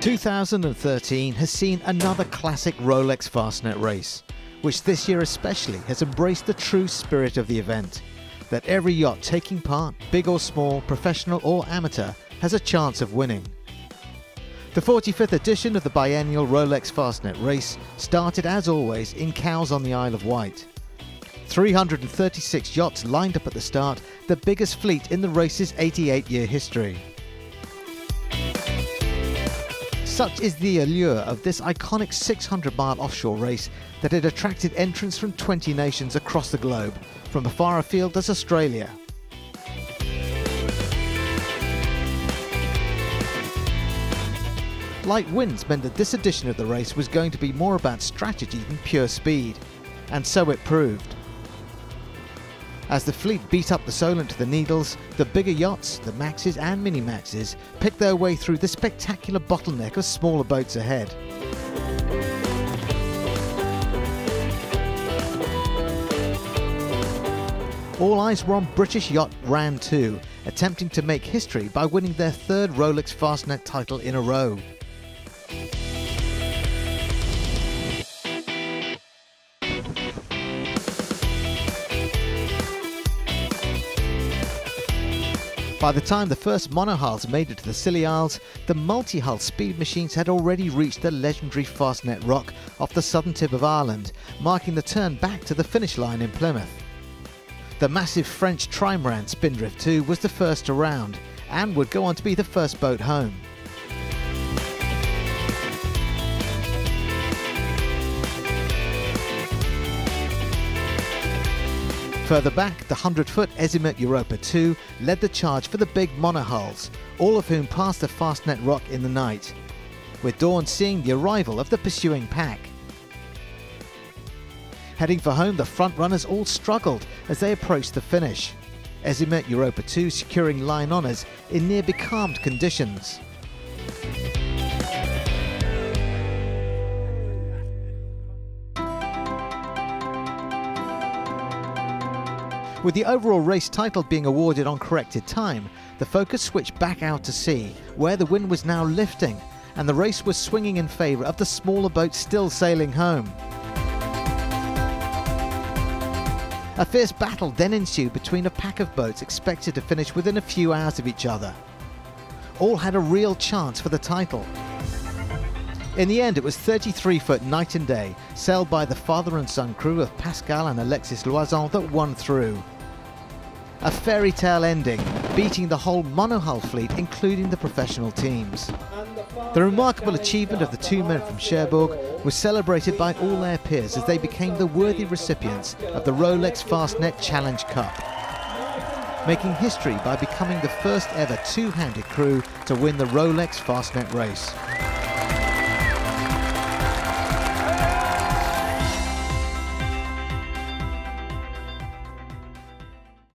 2013 has seen another classic Rolex Fastnet race, which this year especially has embraced the true spirit of the event, that every yacht taking part, big or small, professional or amateur, has a chance of winning. The 45th edition of the biennial Rolex Fastnet Race started as always in Cowes on the Isle of Wight. 336 yachts lined up at the start, the biggest fleet in the race's 88-year history. Such is the allure of this iconic 600-mile offshore race that it attracted entrants from 20 nations across the globe, from as far afield as Australia. Light winds meant that this edition of the race was going to be more about strategy than pure speed, and so it proved. As the fleet beat up the Solent to the Needles, the bigger yachts, the Maxes and Mini-Maxes, picked their way through the spectacular bottleneck of smaller boats ahead. All eyes were on British yacht Ran 2, attempting to make history by winning their third Rolex Fastnet title in a row. By the time the first monohulls made it to the Scilly Isles, the multi-hull speed machines had already reached the legendary Fastnet Rock off the southern tip of Ireland, marking the turn back to the finish line in Plymouth. The massive French trimaran Spindrift 2 was the first around, and would go on to be the first boat home. Further back, the 100-foot Azimuth Europa 2 led the charge for the big monohulls, all of whom passed the Fastnet Rock in the night, with dawn seeing the arrival of the pursuing pack. Heading for home, the front runners all struggled as they approached the finish, Azimuth Europa 2 securing line honours in near becalmed conditions. With the overall race title being awarded on corrected time, the focus switched back out to sea, where the wind was now lifting, and the race was swinging in favour of the smaller boats still sailing home. A fierce battle then ensued between a pack of boats expected to finish within a few hours of each other. All had a real chance for the title. In the end, it was 33-foot Night and Day, sailed by the father and son crew of Pascal and Alexis Loison, that won through. A fairy tale ending, beating the whole monohull fleet, including the professional teams. The remarkable achievement of the two men from Cherbourg was celebrated by all their peers as they became the worthy recipients of the Rolex Fastnet Challenge Cup, making history by becoming the first ever two-handed crew to win the Rolex Fastnet race.